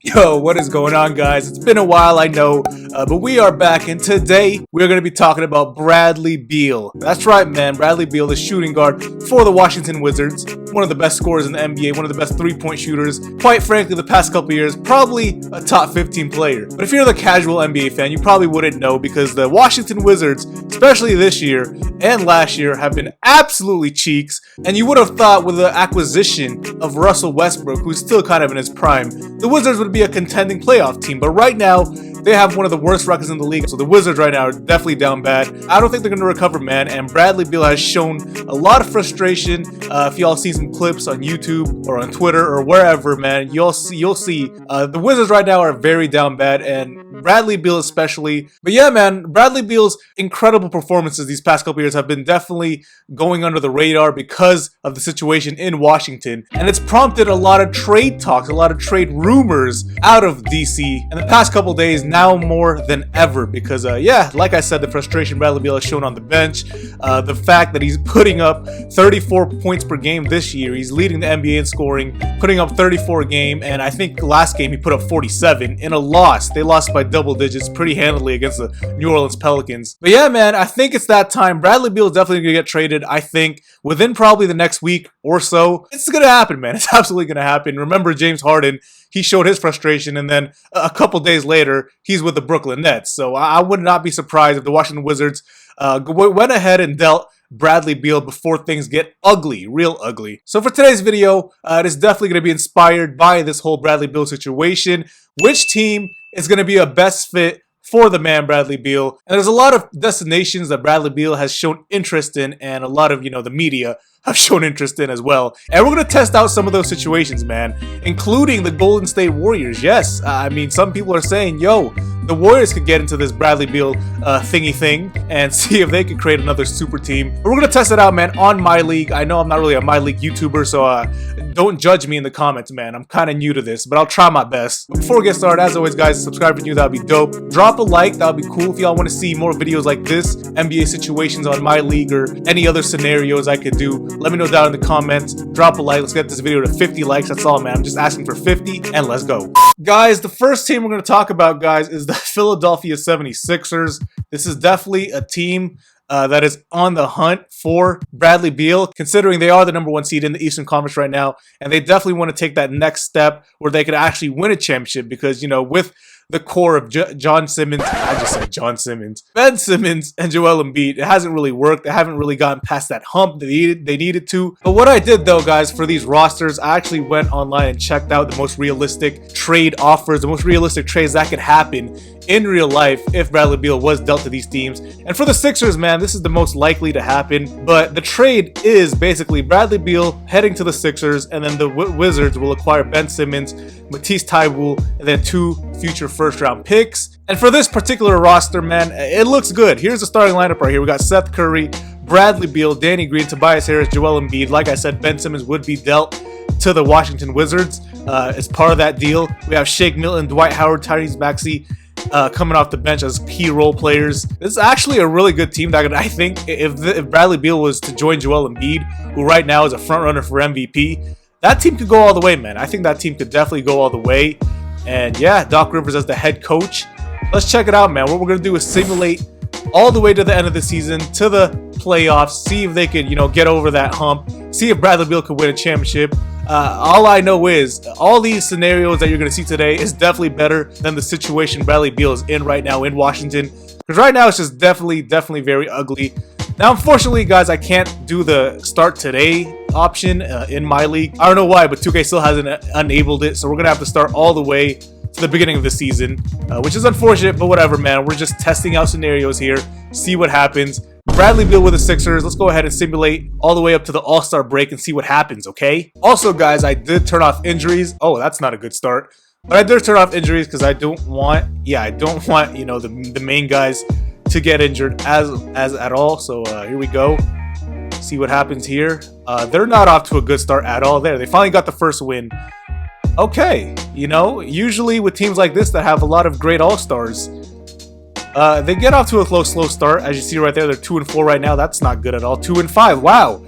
Yo, what is going on, guys? It's been a while, I know, but we are back, and today we're going to be talking about Bradley Beal. That's right, man. Bradley Beal, the shooting guard for the Washington Wizards, one of the best scorers in the NBA, one of the best three-point shooters. Quite frankly, the past couple years, probably a top 15 player. But if you're the casual NBA fan, you probably wouldn't know, because the Washington Wizards, especially this year and last year, have been absolutely cheeks. And you would have thought with the acquisition of Russell Westbrook, who's still kind of in his prime, the Wizards would be a contending playoff team. But right now, they have one of the worst records in the league. So the Wizards right now are definitely down bad. I don't think they're going to recover, man. And Bradley Beal has shown a lot of frustration. If y'all see some clips on YouTube or on Twitter or wherever, man, you'll see the Wizards right now are very down bad, and Bradley Beal especially. But yeah, man, Bradley Beal's incredible performances these past couple years have been definitely going under the radar because of the situation in Washington. And it's prompted a lot of trade talks, a lot of trade rumors out of DC in the past couple days, now more than ever, because yeah, like I said, the frustration Bradley Beal has shown on the bench, the fact that he's putting up 34 points per game this year. He's leading the NBA in scoring, putting up 34 a game, and I think last game he put up 47 in a loss. They lost by double digits pretty handily against the New Orleans Pelicans. But yeah, man, I think it's that time. Bradley Beal is definitely gonna get traded. I think within probably the next week or so. It's gonna happen, man. It's absolutely gonna happen. Remember James Harden? He showed his frustration, and then a couple days later, he's with the Brooklyn Nets. So I would not be surprised if the Washington Wizards went ahead and dealt Bradley Beal before things get ugly, real ugly. So for today's video, it is definitely going to be inspired by this whole Bradley Beal situation. Which team is going to be a best fit for the man Bradley Beal? And there's a lot of destinations that Bradley Beal has shown interest in, and a lot of, the media have shown interest in as well. And we're going to test out some of those situations, man, including the Golden State Warriors. Yes, I mean, some people are saying, yo, the Warriors could get into this Bradley Beal thingy thing and see if they could create another super team. But we're going to test it out, man, on My League. I know I'm not really a My League YouTuber, so don't judge me in the comments, man. I'm kind of new to this, but I'll try my best. But before we get started, as always, guys, subscribe if you're new. That would be dope. Drop a like. That would be cool. If y'all want to see more videos like this, NBA situations on My League, or any other scenarios I could do, let me know down in the comments. Drop a like. Let's get this video to 50 likes. That's all, man. I'm just asking for 50, and let's go. Guys, the first team we're going to talk about, guys, is the Philadelphia 76ers. This is definitely a team that is on the hunt for Bradley Beal, considering they are the #1 seed in the Eastern Conference right now, and they definitely want to take that next step where they could actually win a championship, because, with the core of Ben Simmons, and Joel Embiid, it hasn't really worked. They haven't really gotten past that hump they needed to. But what I did, though, guys, for these rosters, I actually went online and checked out the most realistic trade offers, the most realistic trades that could happen in real life if Bradley Beal was dealt to these teams. And for the Sixers, man, this is the most likely to happen. But the trade is basically Bradley Beal heading to the Sixers, and then the Wizards will acquire Ben Simmons, Matisse Thybulle, and then 2 future first-round picks. And for this particular roster, man, it looks good. Here's the starting lineup right here. We got Seth Curry, Bradley Beal, Danny Green, Tobias Harris, Joel Embiid. Like I said, Ben Simmons would be dealt to the Washington Wizards as part of that deal. We have Shake Milton, Dwight Howard, Tyrese Maxey coming off the bench as key role players. This is actually a really good team that I think if Bradley Beal was to join Joel Embiid, who right now is a front runner for MVP, that team could go all the way, man. I think that team could definitely go all the way. And yeah, Doc Rivers as the head coach. Let's check it out, man. What we're going to do is simulate all the way to the end of the season, to the playoffs, see if they could, get over that hump, see if Bradley Beal could win a championship. All I know is all these scenarios that you're going to see today is definitely better than the situation Bradley Beal is in right now in Washington. Because right now it's just definitely very ugly. Now, unfortunately, guys, I can't do the start today option in My League. I don't know why, but 2K still hasn't enabled it. So we're going to have to start all the way to the beginning of the season, which is unfortunate, but whatever, man. We're just testing out scenarios here, see what happens. Bradley Beal with the Sixers. Let's go ahead and simulate all the way up to the All-Star break and see what happens, okay? Also, guys, I did turn off injuries. Oh, that's not a good start. But I did turn off injuries because I don't want, the main guys to get injured as at all. So here we go. See what happens here. They're not off to a good start at all there. They finally got the first win. Okay, usually with teams like this that have a lot of great all-stars, they get off to a slow start. As you see right there, they're 2-4 right now. That's not good at all. 2-5. Wow.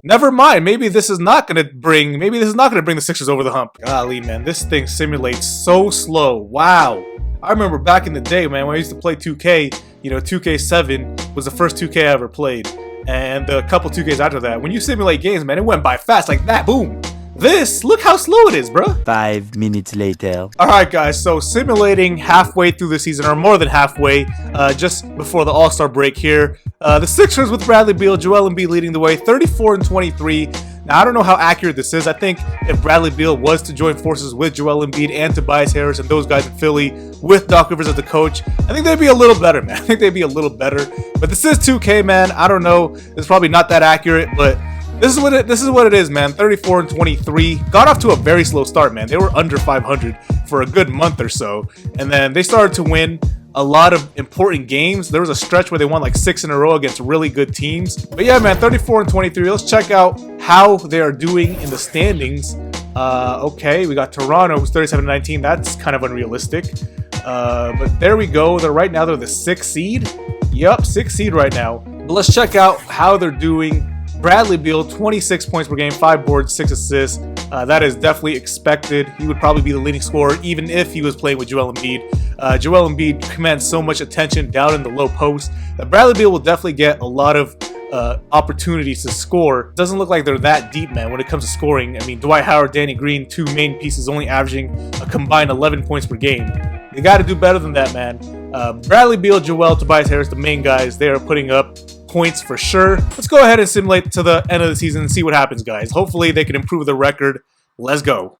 Never mind. Maybe this is not gonna bring the Sixers over the hump. Golly, man, this thing simulates so slow. Wow. I remember back in the day, man, when I used to play 2K. You know, 2K7 was the first 2K I ever played, and a couple 2Ks after that. When you simulate games, man, it went by fast like that. Boom. Look how slow it is, bro. 5 minutes later. Alright guys, so simulating halfway through the season, or more than halfway, just before the All-Star break here. The Sixers with Bradley Beal, Joel Embiid leading the way, 34-23. Now, I don't know how accurate this is. I think if Bradley Beal was to join forces with Joel Embiid and Tobias Harris and those guys in Philly with Doc Rivers as the coach, I think they'd be a little better, man. I think they'd be a little better. But this is 2K, man. I don't know. It's probably not that accurate, but this is what it is, man. 34-23. Got off to a very slow start, man. They were under 500 for a good month or so, and then they started to win a lot of important games. There was a stretch where they won like 6 in a row against really good teams. But yeah, man, 34-23. Let's check out how they are doing in the standings. Okay, we got Toronto, who's 37-19. That's kind of unrealistic. But there we go. Right now they're the 6th seed. Yup, 6th seed right now. But let's check out how they're doing. Bradley Beal, 26 points per game, 5 boards, 6 assists. That is definitely expected. He would probably be the leading scorer even if he was playing with Joel Embiid. Joel Embiid commands so much attention down in the low post that Bradley Beal will definitely get a lot of opportunities to score. Doesn't look like they're that deep, man, when it comes to scoring. I mean, Dwight Howard, Danny Green, 2 main pieces, only averaging a combined 11 points per game. They got to do better than that, man. Bradley Beal, Joel, Tobias Harris, the main guys, they are putting up points for sure. Let's go ahead and simulate to the end of the season and see what happens, guys. Hopefully they can improve the record. Let's go.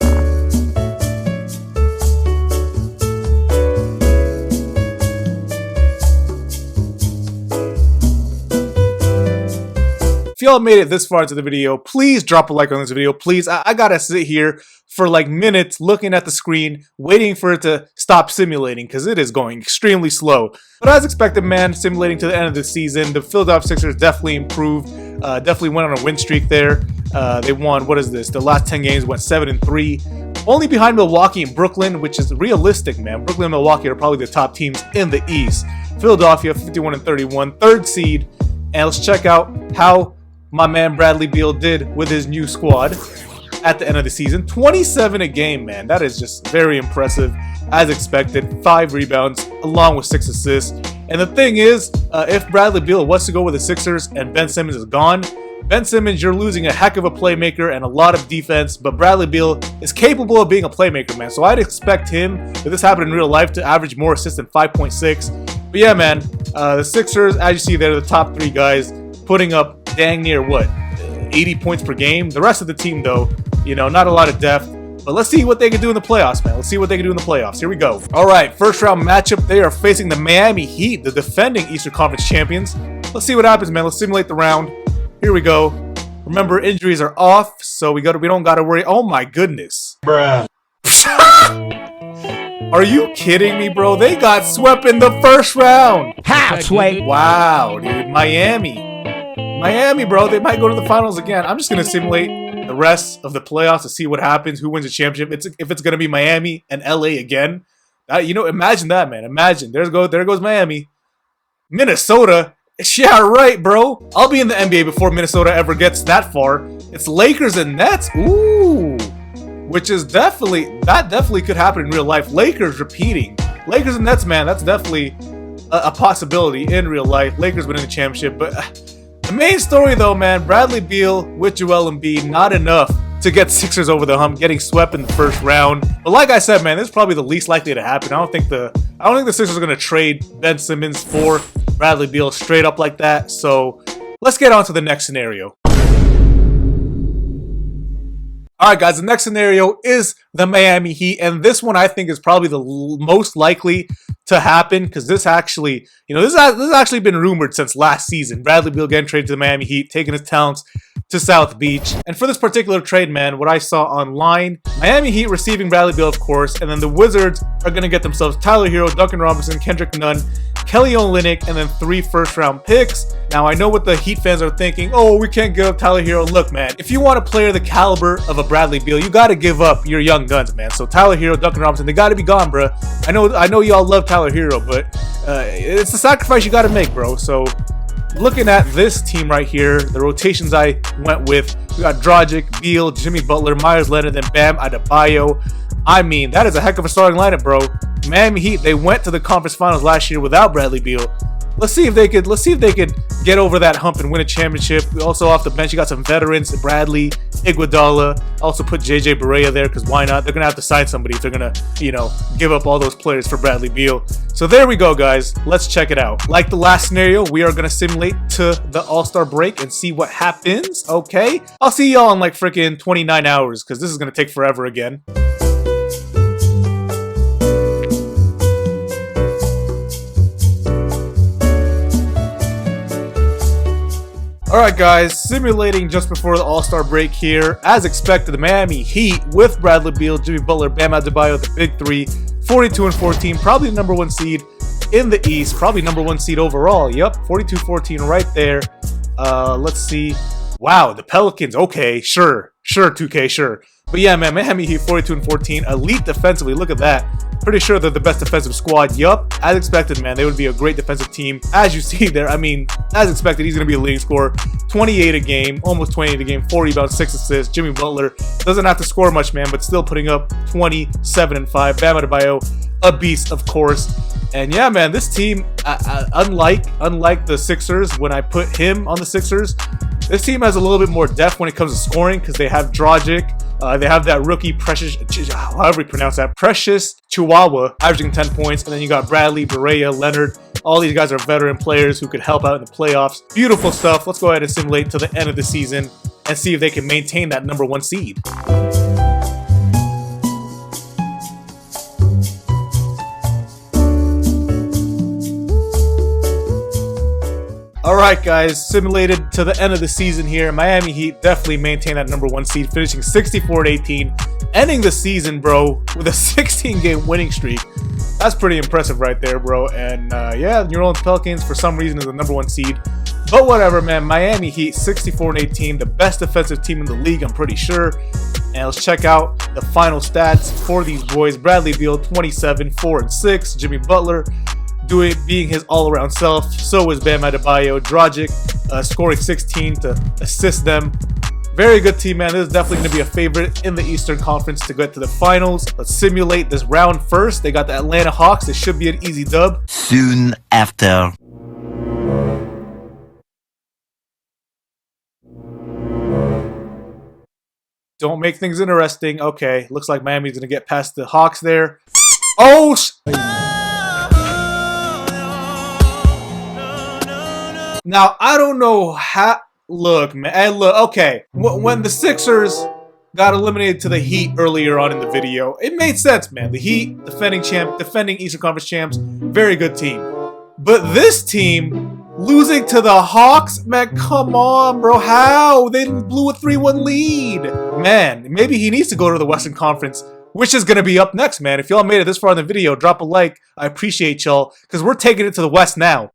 If y'all made it this far into the video, please drop a like on this video. Please, I gotta sit here for like minutes looking at the screen, waiting for it to stop simulating because it is going extremely slow. But as expected, man, simulating to the end of the season, the Philadelphia Sixers definitely improved. Definitely went on a win streak there. They won, what is this? The last 10 games went 7-3. Only behind Milwaukee and Brooklyn, which is realistic, man. Brooklyn and Milwaukee are probably the top teams in the East. Philadelphia, 51-31, 3rd seed. And let's check out how my man Bradley Beal did with his new squad at the end of the season. 27 a game, man. That is just very impressive. As expected, 5 rebounds along with 6 assists. And the thing is, if Bradley Beal was to go with the Sixers and Ben Simmons is gone, Ben Simmons, you're losing a heck of a playmaker and a lot of defense, but Bradley Beal is capable of being a playmaker, man. So I'd expect him, if this happened in real life, to average more assists than 5.6. But yeah, man, the Sixers, as you see, they're the top 3 guys, putting up dang near, what, 80 points per game. The rest of the team, though, you know, not a lot of depth. But let's see what they can do in the playoffs, man. Let's see what they can do in the playoffs. Here we go. All right, first round matchup. They are facing the Miami Heat, the defending Eastern Conference champions. Let's see what happens, man. Let's simulate the round. Here we go. Remember, injuries are off, so we don't gotta worry. Oh my goodness. Bruh. Are you kidding me, bro? They got swept in the first round. How, Sway? Wow, dude. Miami, bro. They might go to the finals again. I'm just gonna simulate the rest of the playoffs to see what happens, who wins the championship. If it's gonna be Miami and LA again. You know, imagine that, man. Imagine. There goes Miami. Minnesota. Yeah, right, bro. I'll be in the NBA before Minnesota ever gets that far. It's Lakers and Nets. Ooh. Which is definitely could happen in real life. Lakers repeating. Lakers and Nets, man, that's definitely a possibility in real life. Lakers winning the championship. But the main story, though, man, Bradley Beal with Joel Embiid, not enough to get Sixers over the hump, getting swept in the first round. But like I said, man, this is probably the least likely to happen. I don't think the Sixers are going to trade Ben Simmons for Bradley Beal straight up like that. So let's get on to the next scenario. Alright guys, the next scenario is the Miami Heat, and this one I think is probably the most likely to happen because this actually, this has actually been rumored since last season. Bradley Beal getting traded to the Miami Heat, taking his talents to South Beach. And for this particular trade, man, what I saw online, Miami Heat receiving Bradley Beal, of course, and then the Wizards are going to get themselves Tyler Hero, Duncan Robinson, Kendrick Nunn, Kelly Olynyk, and then 3 first-round picks. Now, I know what the Heat fans are thinking. Oh, we can't give up Tyler Hero. Look, man, if you want a player the caliber of a Bradley Beal, you got to give up your young guns, man. So Tyler Hero, Duncan Robinson, they got to be gone, bro. I know y'all love Tyler Hero, but it's the sacrifice you got to make, bro. So looking at this team right here, the rotations I went with, we got Dragic, Beal, Jimmy Butler, Myers Leonard, and Bam Adebayo. I mean, that is a heck of a starting lineup, bro. Miami Heat, they went to the conference finals last year without Bradley Beal. Let's see if they could get over that hump and win a championship. We also off the bench, you got some veterans, Bradley, Iguodala. Also put JJ Barea there because why not? They're gonna have to sign somebody if they're gonna, give up all those players for Bradley Beal. So there we go, guys. Let's check it out. Like the last scenario, we are gonna simulate to the All-Star break and see what happens. Okay, I'll see y'all in like freaking 29 hours because this is gonna take forever again. Alright guys, simulating just before the All-Star break here. As expected, the Miami Heat with Bradley Beal, Jimmy Butler, Bam Adebayo, the big three, 42-14, probably the number 1 seed in the East, probably number 1 seed overall. Yep, 42-14 right there. Let's see. Wow, the Pelicans, okay, sure, 2K, sure. But yeah, man, Miami Heat 42-14, elite defensively, look at that. Pretty sure they're the best defensive squad. Yup, as expected, man, they would be a great defensive team. As you see there, I mean, as expected, he's going to be a leading scorer. 28 a game, almost 28 a game, 4 rebounds, 6 assists. Jimmy Butler doesn't have to score much, man, but still putting up 27 and 5. Bam Adebayo, a beast, of course. And yeah, man, this team, unlike the Sixers, when I put him on the Sixers, this team has a little bit more depth when it comes to scoring because they have Dragic. They have that rookie Precious, however you pronounce that, Precious Chihuahua, averaging 10 points. And then you got Bradley, Barea, Leonard. All these guys are veteran players who could help out in the playoffs. Beautiful stuff. Let's go ahead and simulate to the end of the season and see if they can maintain that number 1 seed. Alright guys, simulated to the end of the season here. Miami Heat definitely maintained that number 1 seed, finishing 64-18, ending the season, bro, with a 16-game winning streak. That's pretty impressive right there, bro. And yeah, New Orleans Pelicans for some reason is the number 1 seed. But whatever, man. Miami Heat 64-18, the best defensive team in the league, I'm pretty sure. And let's check out the final stats for these boys. Bradley Beal 27, 4 and 6. Jimmy Butler being his all-around self. So is Bam Adebayo. Dragic scoring 16 to assist them. Very good team, man. This is definitely going to be a favorite in the Eastern Conference to get to the finals. Let's simulate this round first. They got the Atlanta Hawks. This should be an easy dub. Soon after. Don't make things interesting. Okay, looks like Miami's going to get past the Hawks there. Oh, now, I don't know how... Look, man. Look, okay. When the Sixers got eliminated to the Heat earlier on in the video, it made sense, man. The Heat, defending Eastern Conference champs, very good team. But this team, losing to the Hawks? Man, come on, bro. How? They blew a 3-1 lead. Man, maybe he needs to go to the Western Conference, which is going to be up next, man. If y'all made it this far in the video, drop a like. I appreciate y'all, because we're taking it to the West now.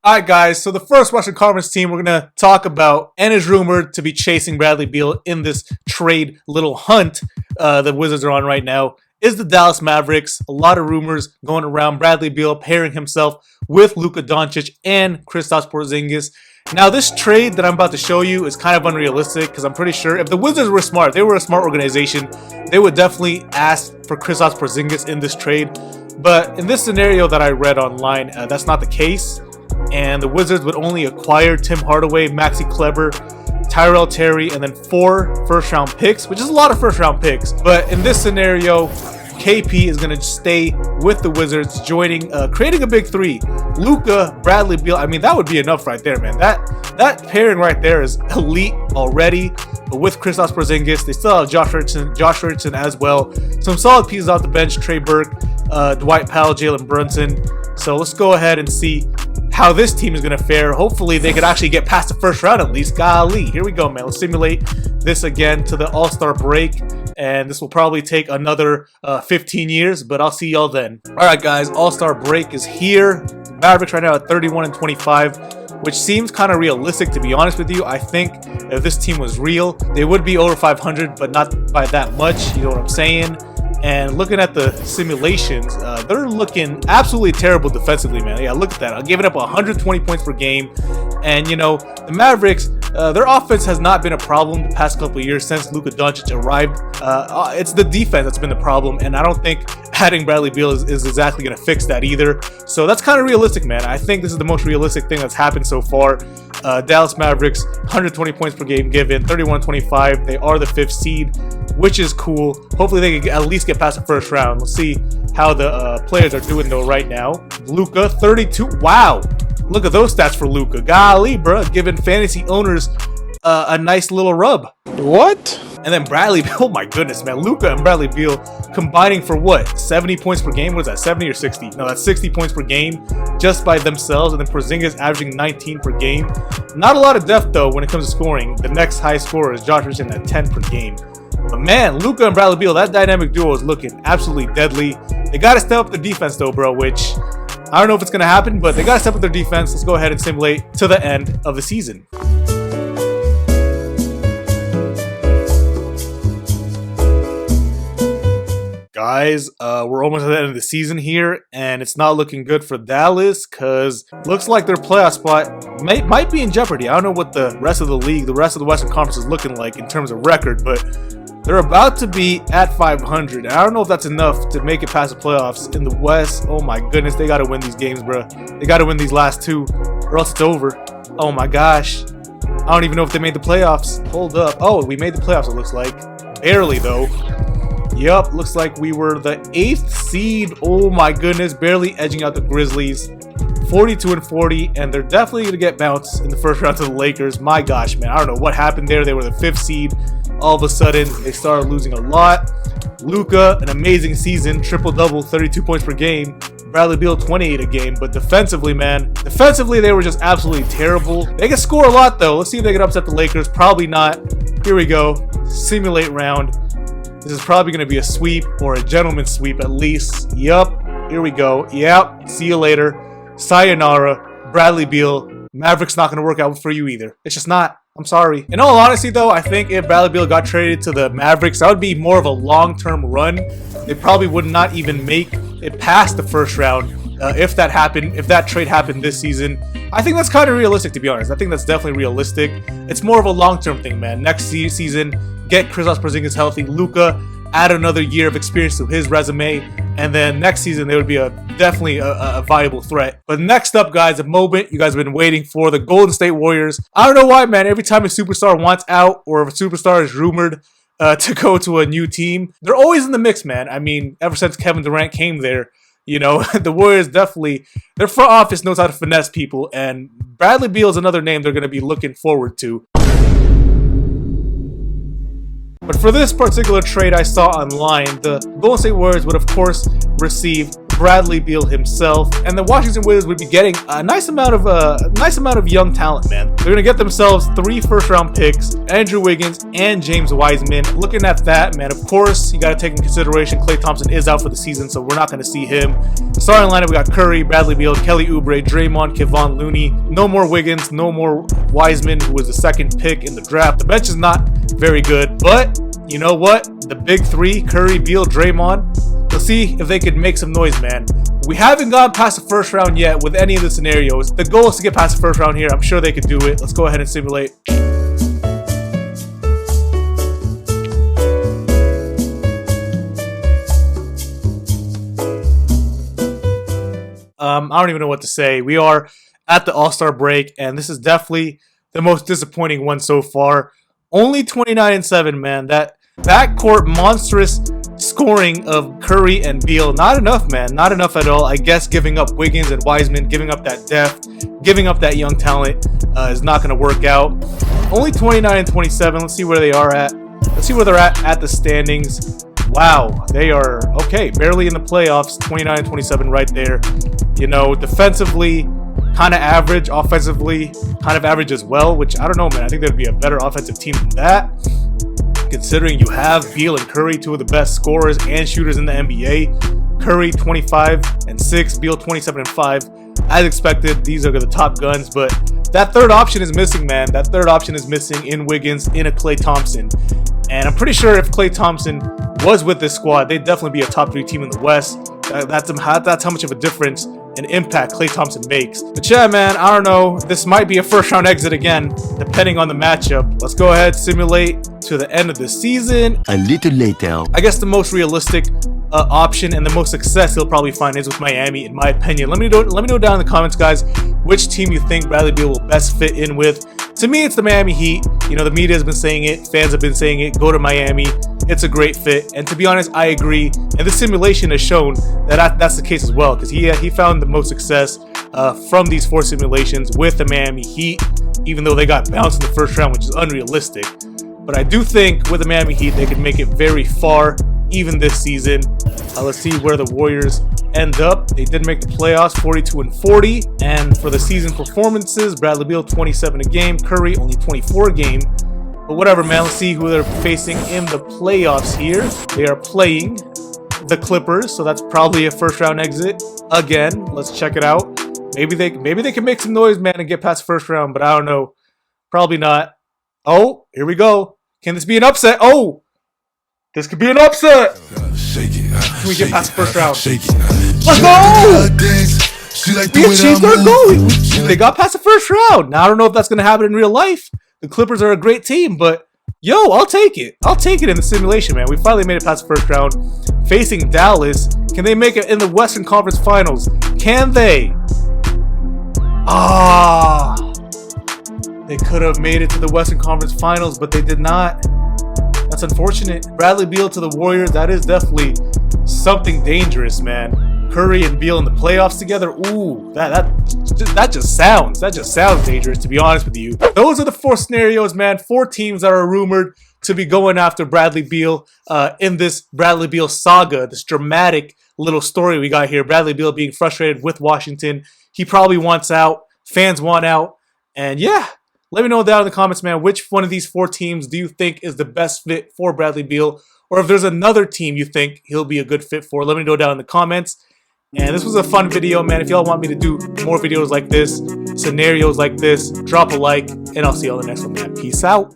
Alright guys, so the first Western Conference team we're going to talk about and is rumored to be chasing Bradley Beal in this trade little hunt the Wizards are on right now is the Dallas Mavericks. A lot of rumors going around. Bradley Beal pairing himself with Luka Doncic and Kristaps Porzingis. Now this trade that I'm about to show you is kind of unrealistic because I'm pretty sure if the Wizards were smart, if they were a smart organization, they would definitely ask for Kristaps Porzingis in this trade. But in this scenario that I read online, that's not the case. And the Wizards would only acquire Tim Hardaway, Maxi Kleber, Tyrell Terry, and then 4 first-round picks, which is a lot of first-round picks. But in this scenario, KP is going to stay with the Wizards, creating a big three. Luka, Bradley Beal, I mean, that would be enough right there, man. That pairing right there is elite already. But with Kristaps Porzingis, they still have Josh Richardson as well. Some solid pieces off the bench, Trey Burke, Dwight Powell, Jalen Brunson. So let's go ahead and see how this team is going to fare. Hopefully they could actually get past the first round at least. Golly, here we go, man. Let's simulate this again to the All-Star break. And this will probably take another 15 years, but I'll see y'all then. All right, guys, All-Star break is here. Mavericks right now at 31-25, which seems kind of realistic, to be honest with you. I think if this team was real, they would be over 500, but not by that much. You know what I'm saying? And looking at the simulations, they're looking absolutely terrible defensively, man. Yeah, look at that. I'm giving up 120 points per game. And, you know, the Mavericks, their offense has not been a problem the past couple of years since Luka Doncic arrived. It's the defense that's been the problem, and I don't think adding Bradley Beal is exactly going to fix that either. So that's kind of realistic, man. I think this is the most realistic thing that's happened so far. Dallas Mavericks, 120 points per game given, 31-25. They are the 5th seed, which is cool. Hopefully they can at least get past the first round. Let's see how the players are doing though right now. Luka, 32. Wow. Look at those stats for Luka. Golly, bro, giving fantasy owners a nice little rub. What? And then Bradley Beal, oh my goodness, man. Luka and Bradley Beal combining for what? 70 points per game? What is that, 70 or 60? No, that's 60 points per game just by themselves. And then Porzingis averaging 19 per game. Not a lot of depth, though, when it comes to scoring. The next high scorer is Josh Richardson at 10 per game. But man, Luka and Bradley Beal, that dynamic duo is looking absolutely deadly. They got to step up the defense, though, bro, which I don't know if it's going to happen, but they got to step up their defense. Let's go ahead and simulate to the end of the season. Guys, we're almost at the end of the season here, and it's not looking good for Dallas because looks like their playoff spot might be in jeopardy. I don't know what the rest of the league, the rest of the Western Conference is looking like in terms of record, but they're about to be at 500. And I don't know if that's enough to make it past the playoffs in the West. Oh my goodness, they got to win these games, bro. They got to win these last two or else it's over. Oh my gosh. I don't even know if they made the playoffs. Hold up. Oh, we made the playoffs, it looks like. Barely, though. Yup, looks like we were the 8th seed. Oh my goodness, barely edging out the Grizzlies. 42-40, and they're definitely going to get bounced in the first round to the Lakers. My gosh, man, I don't know what happened there. They were the 5th seed. All of a sudden, they started losing a lot. Luka, an amazing season, triple-double, 32 points per game. Bradley Beal, 28 a game. But defensively, man, they were just absolutely terrible. They can score a lot, though. Let's see if they can upset the Lakers. Probably not. Here we go. Simulate round. This is probably going to be a sweep or a gentleman's sweep at least. Yup. Here we go. Yep. See you later. Sayonara. Bradley Beal. Mavericks not going to work out for you either. It's just not. I'm sorry. In all honesty, though, I think if Bradley Beal got traded to the Mavericks, that would be more of a long-term run. They probably would not even make it past the first round if that happened, if that trade happened this season. I think that's kind of realistic, to be honest. I think that's definitely realistic. It's more of a long-term thing, man. Next season, get Kristaps Porzingis healthy. Luka, add another year of experience to his resume, and then next season they would be definitely a viable threat. But next up, guys, a moment you guys have been waiting for: the Golden State Warriors. I don't know why, man. Every time a superstar wants out or if a superstar is rumored to go to a new team, they're always in the mix, man. I mean, ever since Kevin Durant came there, you know, the Warriors definitely, their front office knows how to finesse people, and Bradley Beal is another name they're going to be looking forward to. But for this particular trade I saw online, the Golden State Warriors would of course receive Bradley Beal himself, and the Washington Wizards would be getting a nice amount of young talent, man. They're gonna get themselves 3 first-round picks, Andrew Wiggins and James Wiseman. Looking at that, man, of course you got to take in consideration Klay Thompson is out for the season, so we're not gonna see him. The starting lineup, we got Curry, Bradley Beal, Kelly Oubre, Draymond, Kevon Looney. No more Wiggins, no more Wiseman, who was the 2nd pick in the draft. The bench is not very good, but you know what? The big 3, Curry, Beal, Draymond. Let's see if they can make some noise, man. We haven't gone past the first round yet with any of the scenarios. The goal is to get past the first round here. I'm sure they could do it. Let's go ahead and simulate. I don't even know what to say. We are at the All-Star break, and this is definitely the most disappointing one so far. Only 29-7, man. That backcourt monstrous scoring of Curry and Beal, not enough, man. Not enough at all. I guess giving up Wiggins and Wiseman, giving up that depth, giving up that young talent is not going to work out. Only 29-27. Let's see where they are at. Let's see where they're at the standings. Wow, they are, okay, barely in the playoffs. 29-27 right there. You know, defensively, kind of average. Offensively, kind of average as well, which I don't know, man. I think there'd be a better offensive team than that, considering you have Beal and Curry, 2 of the best scorers and shooters in the NBA. Curry 25-6, Beal 27-5. As expected, these are the top guns, but that third option is missing, man. That third option is missing in Wiggins, in a Klay Thompson. And I'm pretty sure if Klay Thompson was with this squad, they'd definitely be a top 3 team in the West. That's how much of a difference and impact Klay Thompson makes. But yeah, man, I don't know. This might be a first round exit again, depending on the matchup. Let's go ahead, simulate to the end of the season. A little later. I guess the most realistic option and the most success he'll probably find is with Miami, in my opinion. Let me know down in the comments, guys, which team you think Bradley Beal will best fit in with. To me, it's the Miami Heat. You know, the media has been saying it, fans have been saying it. Go to Miami. It's a great fit. And to be honest, I agree. And the simulation has shown that that's the case as well, because he found the most success from these 4 simulations with the Miami Heat, even though they got bounced in the first round, which is unrealistic. But I do think with the Miami Heat, they could make it very far, even this season. Let's see where the Warriors end up. They did make the playoffs, 42-40. And for the season performances, Bradley Beal 27 a game, Curry only 24 a game. But whatever, man. Let's see who they're facing in the playoffs here. They are playing the Clippers, so that's probably a first round exit again. Let's check it out. Maybe they can make some noise, man, and get past first round, but I don't know. Probably not. Oh, here we go. Can this be an upset? Oh, this could be an upset. Can we get past the first round? Let's go! We achieved our goal. They got past the first round. Now I don't know if that's going to happen in real life. The Clippers are a great team, but yo, I'll take it. I'll take it in the simulation, man. We finally made it past the first round. Facing Dallas. Can they make it in the Western Conference Finals? Can they? They could have made it to the Western Conference Finals, but they did not. That's unfortunate. Bradley Beal to the Warriors. That is definitely something dangerous, man. Curry and Beal in the playoffs together. Ooh, that just sounds dangerous, to be honest with you. Those are the 4 scenarios, man. 4 teams that are rumored to be going after Bradley Beal in this Bradley Beal saga, this dramatic little story we got here. Bradley Beal being frustrated with Washington. He probably wants out. Fans want out. And yeah, let me know down in the comments, man, which one of these 4 teams do you think is the best fit for Bradley Beal? Or if there's another team you think he'll be a good fit for, let me know down in the comments. And this was a fun video, man. If y'all want me to do more videos like this, scenarios like this, drop a like, and I'll see you on the next one, man. Peace out.